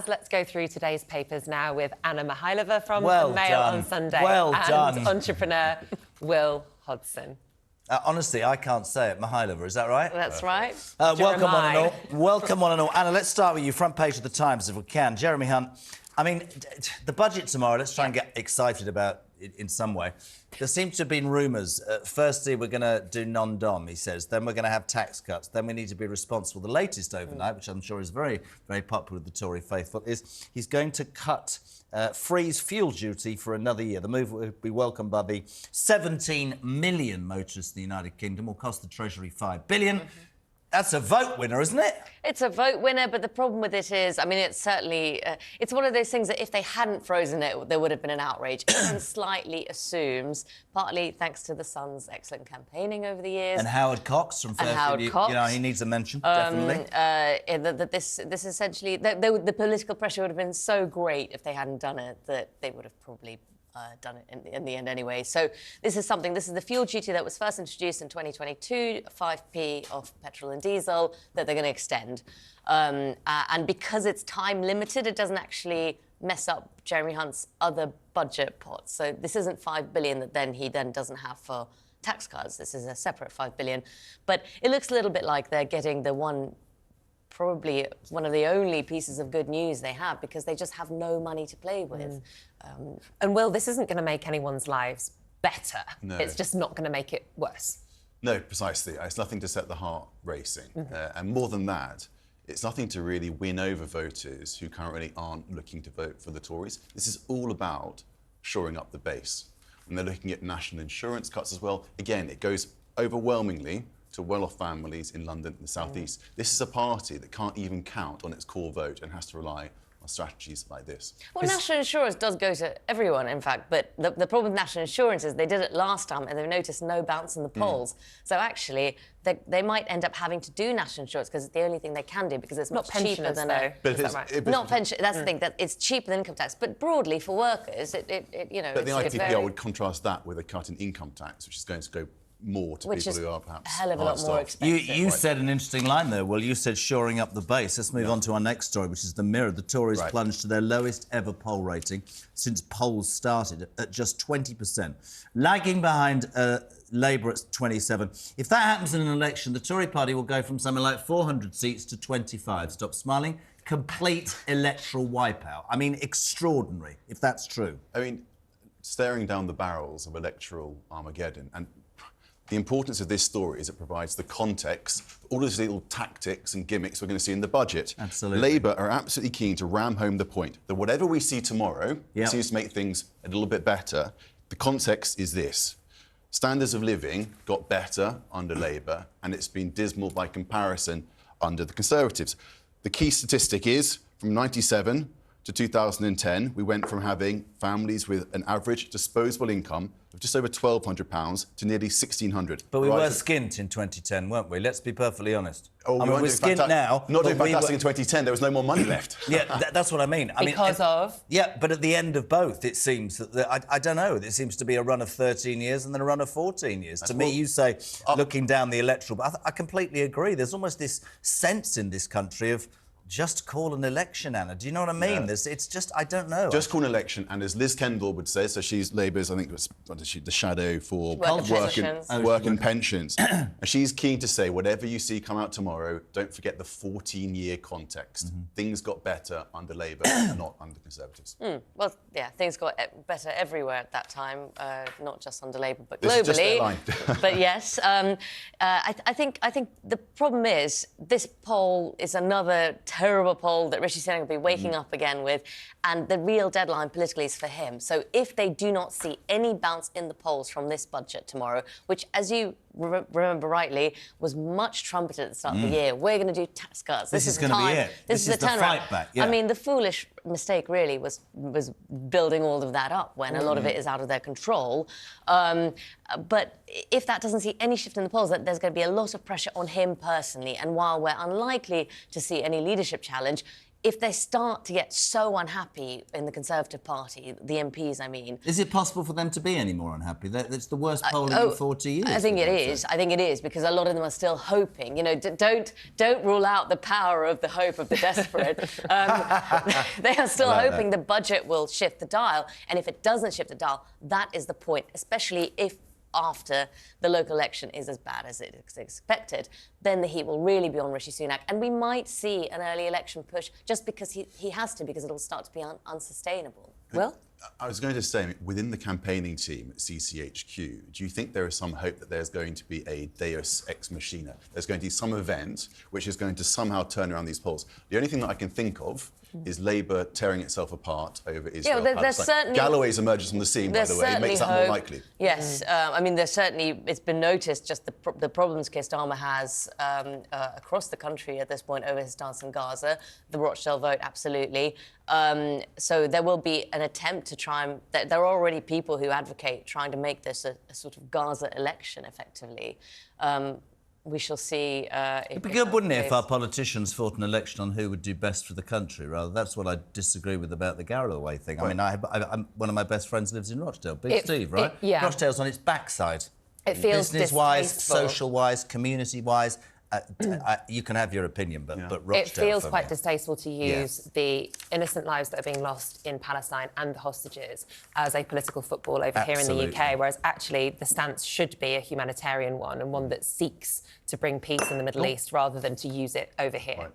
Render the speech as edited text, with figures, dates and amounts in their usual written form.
Let's go through today's papers now with Anna Mikhailova from Well the Mail done. on Sunday Well and done. entrepreneur Will Hodson. Honestly, I can't say it. Mikhailova, is that right? That's right. Welcome one and all. Welcome one and all. Anna, let's start with you. Front page of the Times, if we can. Jeremy Hunt. I mean, the budget tomorrow, let's try and get excited about it in some way. There seems to have been rumours. Firstly, we're going to do non-dom, he says. Then we're going to have tax cuts. Then we need to be responsible. The latest overnight, which I'm sure is very, very popular with the Tory faithful, is he's going to freeze fuel duty for another year. The move will be welcomed by the 17 million motorists in the United Kingdom. Will cost the Treasury $5 billion. That's a vote winner, isn't it? It's a vote winner, but the problem with it is, I mean, it's certainly... it's one of those things that if they hadn't frozen it, there would have been an outrage. Everyone slightly assumes, partly thanks to the Sun's excellent campaigning over the years... And Howard Cox from Fairfield. You know, he needs a mention, definitely. That this essentially... The political pressure would have been so great if they hadn't done it that they would have probably... done it in the end anyway. So this is the fuel duty that was first introduced in 2022, 5p off petrol and diesel, that they're going to extend. And because it's time limited, it doesn't actually mess up Jeremy Hunt's other budget pots. So this isn't $5 billion that he doesn't have for tax cuts. This is a separate $5 billion. But it looks a little bit like they're getting probably one of the only pieces of good news they have, because they just have no money to play with. And Will, this isn't going to make anyone's lives better. No. It's just not going to make it worse. No, precisely. It's nothing to set the heart racing. And more than that, it's nothing to really win over voters who currently aren't looking to vote for the Tories. This is all about shoring up the base. When they're looking at national insurance cuts as well, again, it goes overwhelmingly to well-off families in London and the South East. This is a party that can't even count on its core vote and has to rely on strategies like this. Well, national insurance does go to everyone, in fact, but the problem with national insurance is they did it last time and they've noticed no bounce in the polls. So actually, they might end up having to do national insurance because it's the only thing they can do, because it's much cheaper than not pension. That's the thing, that it's cheaper than income tax. But broadly for workers, But the ITPR would contrast that with a cut in income tax, which is going to go more to people who are perhaps a hell of a lot more expensive. You said an interesting line there, Will. You said shoring up the base. Let's move on to our next story, which is the Mirror. The Tories plunged to their lowest ever poll rating since polls started, at just 20%, lagging behind Labour at 27%. If that happens in an election, the Tory party will go from something like 400 seats to 25. Stop smiling. Complete electoral wipeout. I mean, extraordinary, if that's true. I mean, staring down the barrels of electoral Armageddon, and the importance of this story is it provides the context for all of these little tactics and gimmicks we're going to see in the budget. Absolutely. Labour are absolutely keen to ram home the point that whatever we see tomorrow seems to make things a little bit better. The context is this. Standards of living got better under Labour, and it's been dismal by comparison under the Conservatives. The key statistic is, from 1997 to 2010, we went from having families with an average disposable income of just over £1,200 to nearly £1,600. But we were skint in 2010, weren't we? Let's be perfectly honest. Oh, I mean, we're skint now. Not doing fantastic in 2010. There was no more money left. Yeah, that's what I mean. Because of? Yeah, but at the end of both, it seems that... I don't know. It seems to be a run of 13 years and then a run of 14 years. To me, you say, looking down the electoral... But I completely agree. There's almost this sense in this country of... Just call an election, Anna. Do you know what I mean? Yeah. It's just, I don't know. Just call an election, and as Liz Kendall would say, so she's Labour's, I think, the shadow for work and pensions. And she's keen to say, whatever you see come out tomorrow, don't forget the 14-year context. Things got better under Labour, not under Conservatives. Well, yeah, things got better everywhere at that time, not just under Labour, but this globally. Is just their line. But yes, I think the problem is this poll is another terrible poll that Rishi Sunak will be waking up again with, and the real deadline politically is for him. So if they do not see any bounce in the polls from this budget tomorrow, which, as you remember rightly, was much trumpeted at the start of the year, we're going to do tax cuts. This is going to be it. This is the turnaround. Fight back. Yeah. I mean, the foolish mistake really was building all of that up when a lot of it is out of their control. But if that doesn't see any shift in the polls, there's going to be a lot of pressure on him personally. And while we're unlikely to see any leadership challenge, if they start to get so unhappy in the Conservative Party, the MPs, I mean... Is it possible for them to be any more unhappy? That's the worst polling in 40 years. I think it is. I think it is, because a lot of them are still hoping. You know, don't rule out the power of the hope of the desperate. They are still hoping the budget will shift the dial. And if it doesn't shift the dial, that is the point, especially if after the local election is as bad as it is expected, then the heat will really be on Rishi Sunak. And we might see an early election push just because he has to, because it'll start to be unsustainable. Will? I was going to say, within the campaigning team at CCHQ, do you think there is some hope that there's going to be a deus ex machina? There's going to be some event which is going to somehow turn around these polls. The only thing that I can think of is Labour tearing itself apart over Israel. Yeah, there's certainly... Galloway's emerges from the scene, by the way. It makes that more likely. Yes. I mean, there's certainly... It's been noticed just the problems Keir Starmer has across the country at this point over his stance in Gaza. The Rochdale vote, absolutely. So there will be an attempt to try and... There are already people who advocate trying to make this a sort of Gaza election, effectively. We shall see. It'd be good, wouldn't it, if our politicians fought an election on who would do best for the country, rather? That's what I disagree with about the Garraway thing. I mean, one of my best friends lives in Rochdale. Big Steve, right? Yeah. Rochdale's on its backside. It feels business-wise, distasteful. social-wise, community-wise. You can have your opinion, but Rochdale... It feels quite distasteful to use the innocent lives that are being lost in Palestine and the hostages as a political football over here in the UK, whereas actually the stance should be a humanitarian one and one that seeks to bring peace in the Middle East rather than to use it over here. Right.